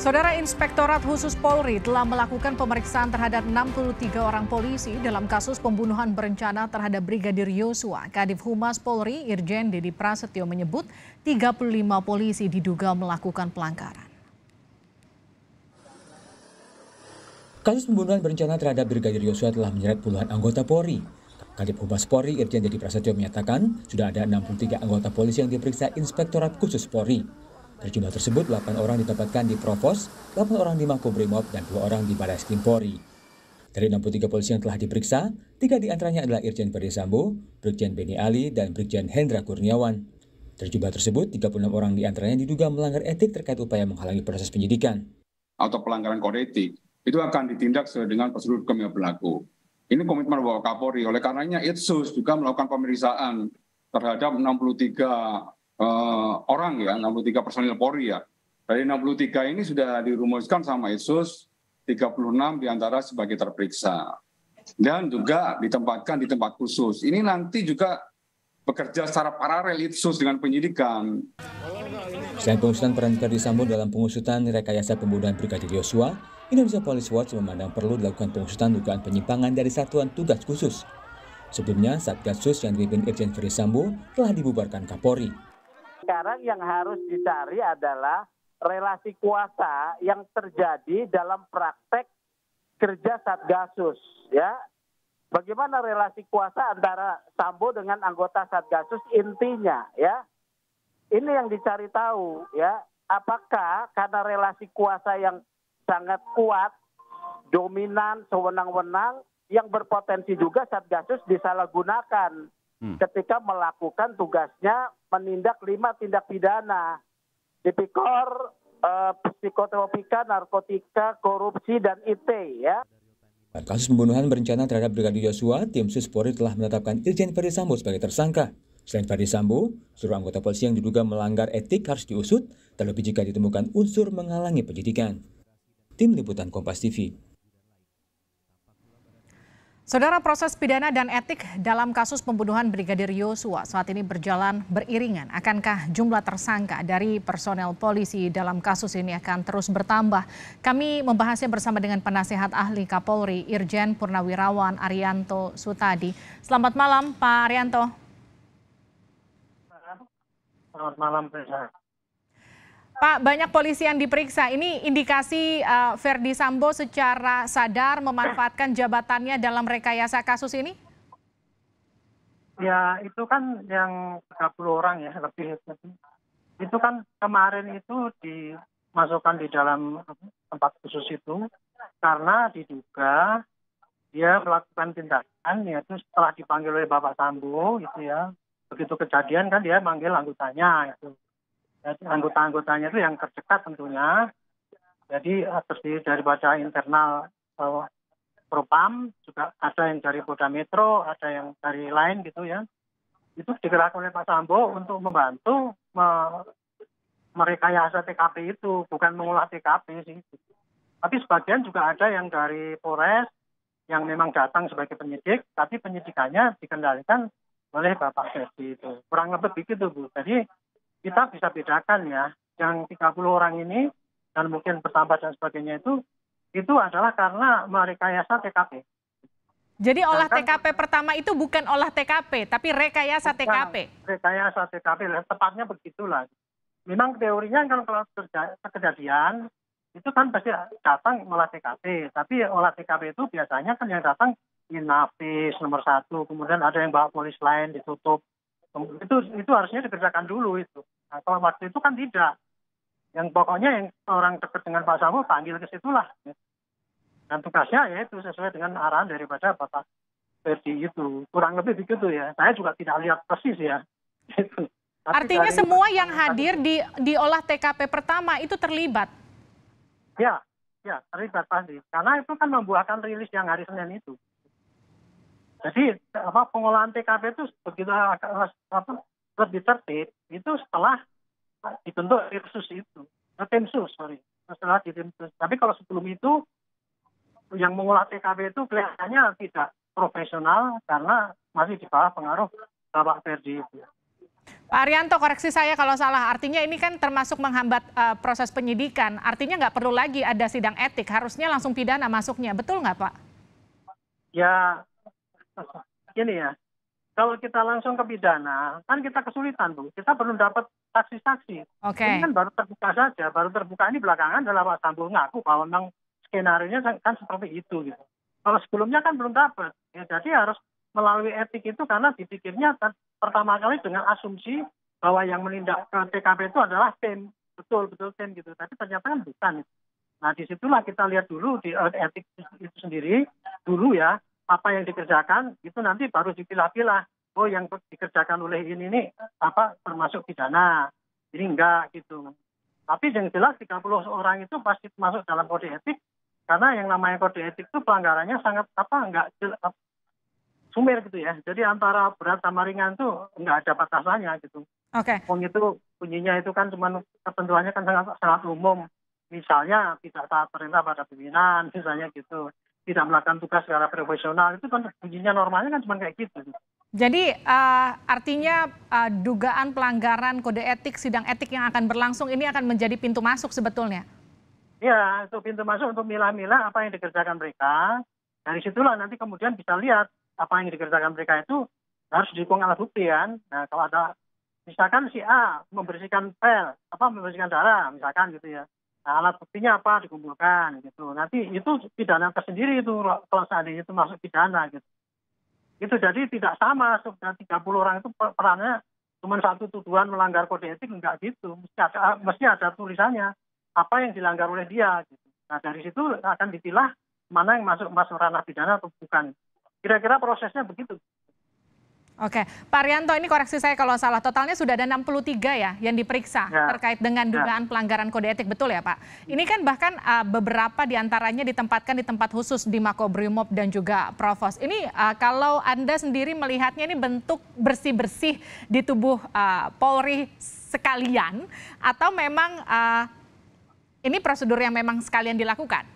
Saudara Inspektorat Khusus Polri telah melakukan pemeriksaan terhadap 63 orang polisi dalam kasus pembunuhan berencana terhadap Brigadir Yosua. Kadif Humas Polri Irjen Dedi Prasetyo menyebut 35 polisi diduga melakukan pelanggaran. Kasus pembunuhan berencana terhadap Brigadir Yosua telah menyeret puluhan anggota Polri. Kadif Humas Polri Irjen Dedi Prasetyo menyatakan sudah ada 63 anggota polisi yang diperiksa Inspektorat Khusus Polri. Dari jumlah tersebut, 8 orang ditempatkan di Provos, 8 orang di Makobrimob, dan 2 orang di Barreskrim Polri. Dari 63 polisi yang telah diperiksa, 3 diantaranya adalah Irjen Ferdisambo, Brigjen Beni Ali, dan Brigjen Hendra Kurniawan. Dari jumlah tersebut, 36 orang diantaranya diduga melanggar etik terkait upaya menghalangi proses penyidikan. Atau pelanggaran kode etik, itu akan ditindak sesuai dengan prosedur hukum yang berlaku. Ini komitmen Bapak Kapolri, oleh karenanya Itsus juga melakukan pemeriksaan terhadap 63 orang ya, 63 personil Polri ya. Dari 63 ini sudah dirumuskan sama Itsus, 36 diantara sebagai terperiksa. Dan juga ditempatkan di tempat khusus. Ini nanti juga bekerja secara paralel Itsus dengan penyidikan. Selain pengusutan peran Ferdisambo dalam pengusutan rekayasa pembunuhan Brigadir Yosua, Indonesia Police Watch memandang perlu dilakukan pengusutan dugaan penyimpangan dari Satuan Tugas Khusus. Sebelumnya, Satgasus yang dipimpin Irjen Ferdisambo telah dibubarkan Kapolri. Sekarang yang harus dicari adalah relasi kuasa yang terjadi dalam praktek kerja Satgasus, ya. Bagaimana relasi kuasa antara Sambo dengan anggota Satgasus intinya, ya. Ini yang dicari tahu, ya. Apakah karena relasi kuasa yang sangat kuat, dominan, sewenang-wenang, yang berpotensi juga Satgasus disalahgunakan ketika melakukan tugasnya menindak 5 tindak pidana, tipikor, psikotropika, narkotika, korupsi, dan IT, ya. Dalam kasus pembunuhan berencana terhadap Brigadir Yosua, tim Sus Polri telah menetapkan Irjen Ferdisambo sebagai tersangka. Selain Ferdisambo, seluruh anggota polisi yang diduga melanggar etik harus diusut, terlebih jika ditemukan unsur menghalangi penyidikan. Tim Liputan Kompas TV. Saudara, proses pidana dan etik dalam kasus pembunuhan Brigadir Yosua saat ini berjalan beriringan. Akankah jumlah tersangka dari personel polisi dalam kasus ini akan terus bertambah? Kami membahasnya bersama dengan penasihat ahli Kapolri Irjen Purnawirawan Arianto Sutadi. Selamat malam, Pak Arianto. Selamat malam, Pak. Pak, banyak polisi yang diperiksa. Ini indikasi Ferdisambo secara sadar memanfaatkan jabatannya dalam rekayasa kasus ini? Ya, itu kan yang 30 orang ya, lebih. Itu kan kemarin itu dimasukkan di dalam tempat khusus itu karena diduga dia melakukan tindakan, yaitu setelah dipanggil oleh Bapak Sambo, gitu ya. Begitu kejadian kan dia manggil anggotanya, itu. Jadi anggota-anggotanya itu yang terdekat tentunya. Jadi terdiri daripada internal Propam, juga ada yang dari Polda Metro, ada yang dari lain gitu ya. Itu digerakkan oleh Pak Sambo untuk membantu merekayasa TKP itu, bukan mengolah TKP sih. Tapi sebagian juga ada yang dari Polres yang memang datang sebagai penyidik, tapi penyidikannya dikendalikan oleh Bapak Ferdi itu. Kurang lebih begitu, Bu. Jadi kita bisa bedakan ya, yang 30 orang ini dan mungkin bertambah dan sebagainya itu adalah karena merekayasa TKP. Jadi olah TKP pertama itu bukan olah TKP, tapi rekayasa TKP. Rekayasa TKP, tepatnya begitulah. Memang teorinya kan kalau kejadian itu kan pasti datang olah TKP, tapi olah TKP itu biasanya kan yang datang Inafis nomor 1, kemudian ada yang bawa polis lain ditutup. Itu harusnya dikerjakan dulu itu. Nah, kalau waktu itu kan tidak. Yang pokoknya yang orang dekat dengan Pak Sambo panggil ke situlah. Dan tugasnya ya itu sesuai dengan arahan daripada Bapak Ferdi itu. Kurang lebih begitu ya. Saya juga tidak lihat persis ya. Artinya semua yang hadir di olah TKP pertama itu terlibat? Ya terlibat pasti. Karena itu kan membuahkan rilis yang hari Senin itu. Jadi pengolahan TKP itu begitu lebih tertib itu setelah dibentuk tim sus. Setelah tim sus. Tapi kalau sebelum itu yang mengolah TKP itu kelihatannya tidak profesional karena masih di bawah pengaruh Bapak Ferdi itu. Pak Arianto, koreksi saya kalau salah. Artinya ini kan termasuk menghambat proses penyidikan. Artinya nggak perlu lagi ada sidang etik. Harusnya langsung pidana masuknya. Betul nggak, Pak? Ya, gini ya. Kalau kita langsung ke pidana, kan kita kesulitan tuh. Kita belum dapat saksi-saksi. Oke. Ini kan baru terbuka saja. Baru terbuka ini belakangan adalah Pak Sambo ngaku bahwa memang skenario-nya kan seperti itu gitu. Kalau sebelumnya kan belum dapat. Ya, jadi harus melalui etik itu karena dipikirnya pertama kali dengan asumsi bahwa yang menindak ke TKP itu adalah tim. Betul tim gitu. Tapi ternyata kan bukan. Nah disitulah kita lihat dulu di etik itu sendiri. Dulu ya, apa yang dikerjakan itu nanti baru dipilah-pilah. Oh yang dikerjakan oleh ini nih termasuk pidana. Ini enggak gitu. Tapi yang jelas 30 orang itu pasti masuk dalam kode etik. Karena yang namanya kode etik itu pelanggarannya sangat enggak sumir gitu ya. Jadi antara berat sama ringan tuh nggak ada batasannya gitu. Oke. Itu bunyinya itu kan cuma ketentuannya kan sangat umum. Misalnya tidak taat perintah pada pimpinan, misalnya gitu. Tidak melakukan tugas secara profesional, itu kan bunyinya normalnya kan cuma kayak gitu. Jadi artinya dugaan pelanggaran kode etik, sidang etik yang akan berlangsung ini akan menjadi pintu masuk sebetulnya? Ya, itu pintu masuk untuk milah-milah apa yang dikerjakan mereka. Dari situlah nanti kemudian bisa lihat apa yang dikerjakan mereka itu harus didukung alat bukti kan. Nah kalau ada misalkan si A membersihkan membersihkan darah misalkan gitu ya. Nah, alat buktinya apa dikumpulkan gitu. Nanti itu pidana tersendiri itu kalau seandainya itu masuk pidana gitu. Itu jadi tidak sama 30 orang itu perannya cuma satu tuduhan melanggar kode etik enggak gitu. Mesti ada tulisannya apa yang dilanggar oleh dia gitu. Nah dari situ akan dipilah mana yang masuk ranah pidana atau bukan. Kira-kira prosesnya begitu. Oke, Pak Arianto, ini koreksi saya kalau salah, totalnya sudah ada 63 ya yang diperiksa terkait dengan dugaan pelanggaran kode etik, betul ya Pak? Ini kan bahkan beberapa diantaranya ditempatkan di tempat khusus di Makobrimob dan juga Provos. Ini kalau Anda sendiri melihatnya ini bentuk bersih-bersih di tubuh Polri sekalian, atau memang ini prosedur yang memang sekalian dilakukan?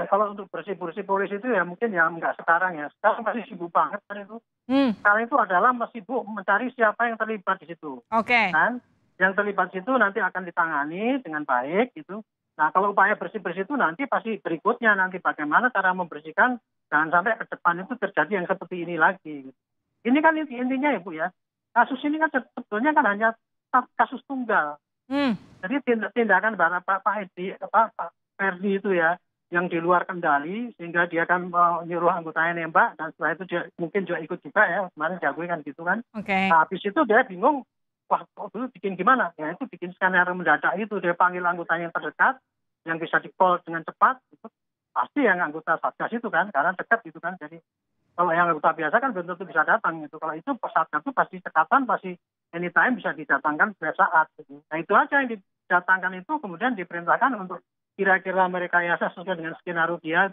Kalau untuk bersih-bersih polisi itu ya mungkin ya nggak sekarang ya. Sekarang masih sibuk banget kan itu. Sekarang itu adalah sibuk mencari siapa yang terlibat di situ. Oke. Kan? Yang terlibat di situ nanti akan ditangani dengan baik gitu. Nah kalau upaya bersih-bersih itu nanti pasti berikutnya nanti bagaimana cara membersihkan jangan sampai ke depan itu terjadi yang seperti ini lagi. Gitu. Ini kan intinya ya Bu ya. Kasus ini kan sebetulnya kan hanya kasus tunggal. Jadi tindakan Pak Ferdi itu ya yang di luar kendali sehingga dia akan menyuruh anggotanya nembak dan setelah itu dia mungkin juga ikut juga ya kemarin diakui kan gitu kan. Nah, habis itu dia bingung wah kok dulu bikin gimana ya itu bikin skenario mendadak itu dia panggil anggotanya yang terdekat yang bisa di-call dengan cepat itu pasti yang anggota satgas itu kan karena dekat gitu kan. Jadi kalau yang anggota biasa kan belum tentu bisa datang gitu. Kalau itu satgas itu pasti cekatan pasti anytime bisa didatangkan pada saat gitu. Nah itu aja yang didatangkan itu kemudian diperintahkan untuk kira-kira mereka rekayasa sesuai dengan skenario dia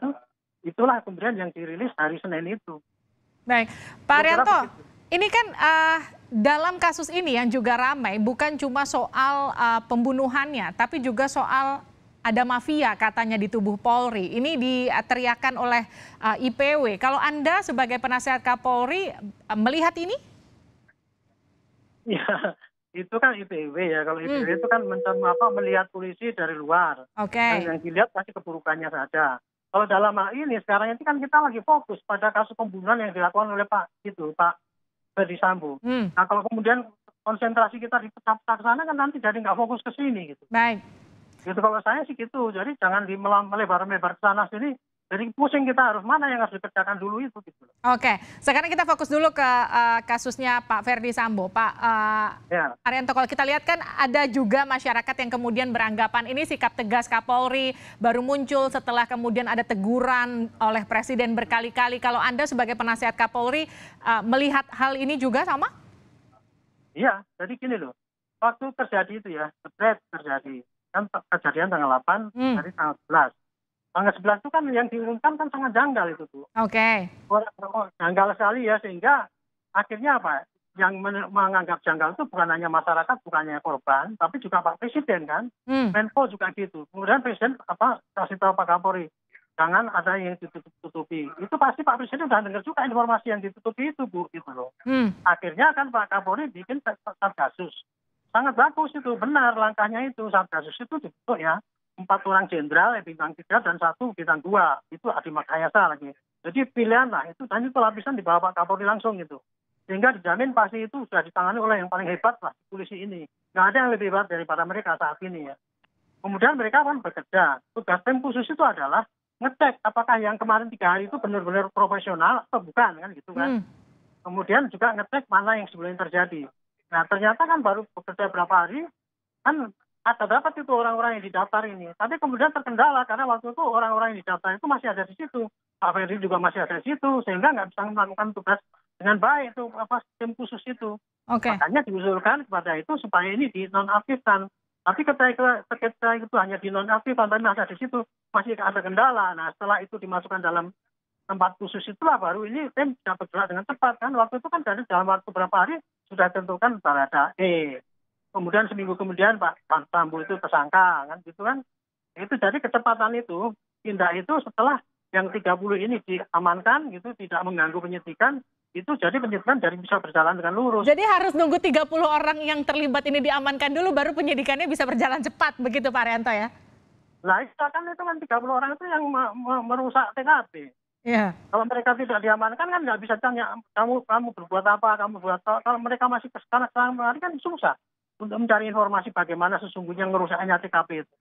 itulah kemudian yang dirilis hari Senin itu. Baik, Pak Arianto, ini kan dalam kasus ini yang juga ramai bukan cuma soal pembunuhannya, tapi juga soal ada mafia katanya di tubuh Polri. Ini diteriakan oleh IPW. Kalau Anda sebagai penasihat Kapolri melihat ini? Ya. Itu kan IPW ya, kalau IPW itu kan melihat polisi dari luar. Oke. Yang dilihat pasti keburukannya saja. Kalau dalam hal ini sekarang ini kan kita lagi fokus pada kasus pembunuhan yang dilakukan oleh Pak Ferdi Sambo. Nah kalau kemudian konsentrasi kita dipecah-pecah ke sana kan nanti jadi nggak fokus ke sini gitu. Baik. Gitu kalau saya sih gitu, jadi jangan melebar-melebar ke sana sini. Jadi pusing kita harus mana yang harus dikerjakan dulu itu gitu. Oke, sekarang kita fokus dulu ke kasusnya Pak Ferdi Sambo. Pak Arianto, kalau kita lihat kan ada juga masyarakat yang kemudian beranggapan ini sikap tegas Kapolri baru muncul setelah kemudian ada teguran oleh Presiden berkali-kali. Kalau Anda sebagai penasihat Kapolri melihat hal ini juga sama? Iya, jadi gini loh. Waktu terjadi itu ya, terjadi. Kan kejadian tanggal 8 dari tanggal 11. Tanggal 11 itu kan yang diumumkan kan sangat janggal itu tuh. Oke. Janggal sekali ya sehingga akhirnya apa? Yang menganggap janggal itu bukan hanya masyarakat, bukan hanya korban, tapi juga Pak Presiden kan. Menko juga gitu. Kemudian Presiden kasih tahu Pak Kapolri, jangan ada yang ditutup-tutupi. Itu pasti Pak Presiden sudah dengar juga informasi yang ditutupi itu, Bu, gitu loh. Akhirnya kan Pak Kapolri bikin Satgasus. Sangat bagus itu, benar langkahnya itu. Satgasus itu dibentuk ya, 4 orang jenderal, bintang 3 dan 1 bintang 2. Itu Adi Makayasa lagi. Jadi pilihan lah itu, dan itu lapisan di bawah Pak Kapolri langsung gitu. Sehingga dijamin pasti itu sudah ditangani oleh yang paling hebat lah, polisi ini. Nggak ada yang lebih hebat daripada mereka saat ini ya. Kemudian mereka kan bekerja. Tugas tim khusus itu adalah ngecek apakah yang kemarin 3 hari itu benar-benar profesional atau bukan kan gitu kan. Kemudian juga ngecek mana yang sebelumnya terjadi. Nah ternyata kan baru bekerja berapa hari kan ada dapat itu orang-orang yang didaftar ini. Tapi kemudian terkendala karena waktu itu orang-orang yang didaftar itu masih ada di situ. Pak Ferry juga masih ada di situ sehingga nggak bisa melakukan tugas dengan baik itu tim khusus itu. Makanya diusulkan kepada itu supaya ini dinonaktifkan. Tapi ketika itu hanya dinonaktifkan tapi masih ada di situ, masih ada kendala. Nah setelah itu dimasukkan dalam tempat khusus itulah baru ini tim bisa bergerak dengan cepat kan. Waktu itu kan dari dalam waktu berapa hari sudah ditentukan Baradae. Kemudian seminggu kemudian Pak Sambo itu tersangka kan gitu kan. Itu jadi kecepatan itu, tindak itu setelah yang 30 ini diamankan gitu, tidak mengganggu penyidikan, itu jadi penyidikan jadi bisa berjalan dengan lurus. Jadi harus nunggu 30 orang yang terlibat ini diamankan dulu baru penyidikannya bisa berjalan cepat begitu Pak Arianto ya? Nah itu kan 30 orang itu yang merusak TKP. Yeah. Kalau mereka tidak diamankan kan nggak bisa tanya kamu berbuat apa, kamu buat apa. Kalau mereka masih ke sana kemari kan susah untuk mencari informasi bagaimana sesungguhnya ngerusaknya TKP itu.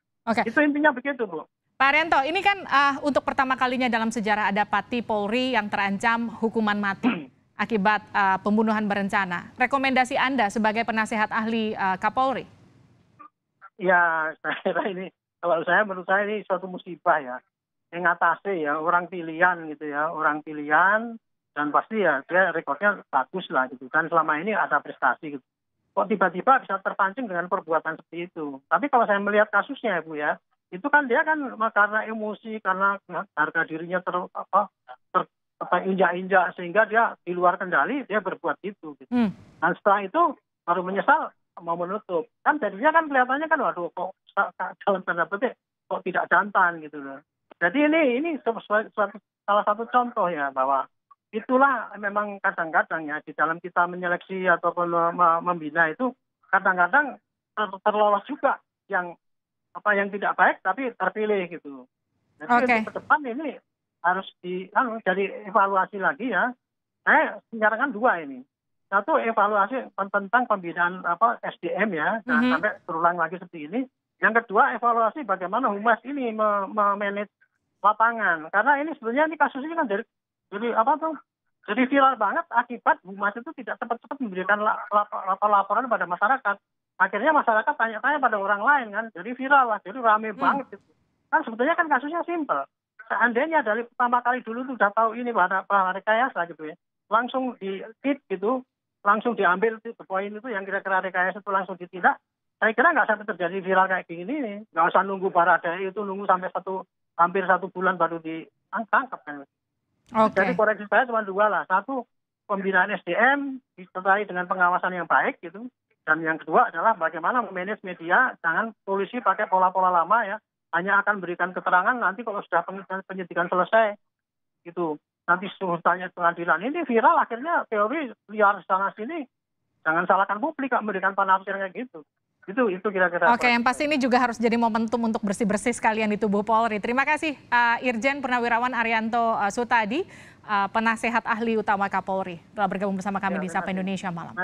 Itu intinya begitu, Bu. Pak Arianto, ini kan untuk pertama kalinya dalam sejarah ada Pati Polri yang terancam hukuman mati akibat pembunuhan berencana. Rekomendasi Anda sebagai penasehat ahli Kapolri? Ya, saya kira ini, menurut saya ini suatu musibah ya. Mengatasi ya orang pilihan gitu ya, orang pilihan dan pasti ya dia rekornya bagus lah gitu kan. Selama ini ada prestasi gitu. Kok tiba-tiba bisa terpancing dengan perbuatan seperti itu. Tapi kalau saya melihat kasusnya ya Bu ya, itu kan dia kan karena emosi, karena harga dirinya injak-injak sehingga dia di luar kendali dia berbuat itu. Gitu. Dan setelah itu baru menyesal mau menutup. Kan jadinya kan kelihatannya kan waduh kok dalam tanda petik kok tidak jantan gitu loh. Jadi ini salah satu contoh ya bahwa itulah memang kadang-kadang ya di dalam kita menyeleksi ataupun membina itu kadang-kadang terlolos juga yang tidak baik tapi terpilih gitu. Jadi untuk ke depan ini harus jadi evaluasi lagi ya. Saya menyarankan 2 ini. Satu evaluasi tentang pembinaan SDM ya, sampai terulang lagi seperti ini. Yang kedua evaluasi bagaimana humas ini memanage lapangan. Karena ini sebenarnya ini kasus ini kan jadi viral banget akibat humas itu tidak cepat-cepat memberikan laporan pada masyarakat. Akhirnya masyarakat tanya-tanya pada orang lain kan, jadi viral lah, jadi rame banget gitu. Kan sebetulnya kan kasusnya simpel. Seandainya dari pertama kali dulu sudah tahu ini pada rekayasa gitu ya, langsung di-hit gitu, langsung diambil itu poin itu yang kira-kira rekayasa itu langsung ditindak. Saya kira nggak sampai terjadi viral kayak gini nih. Nggak usah nunggu Baradae itu nunggu sampai hampir 1 bulan baru ditangkap kan. Jadi koreksi saya cuma 2 lah. Satu, pembinaan SDM disertai dengan pengawasan yang baik gitu. Dan yang kedua adalah bagaimana memanage media, jangan polisi pakai pola-pola lama ya. Hanya akan berikan keterangan nanti kalau sudah penyidikan selesai gitu. Nanti suruh tanya pengadilan. Ini viral akhirnya teori liar sana sini. Jangan salahkan publik memberikan penafsiran kayak gitu. Itu kira-kira. Yang pasti ini juga harus jadi momentum untuk bersih-bersih sekalian di tubuh Polri. Terima kasih Irjen Purnawirawan Arianto Sutadi, penasehat ahli utama Kapolri, telah bergabung bersama kami di Sapa Indonesia Malam.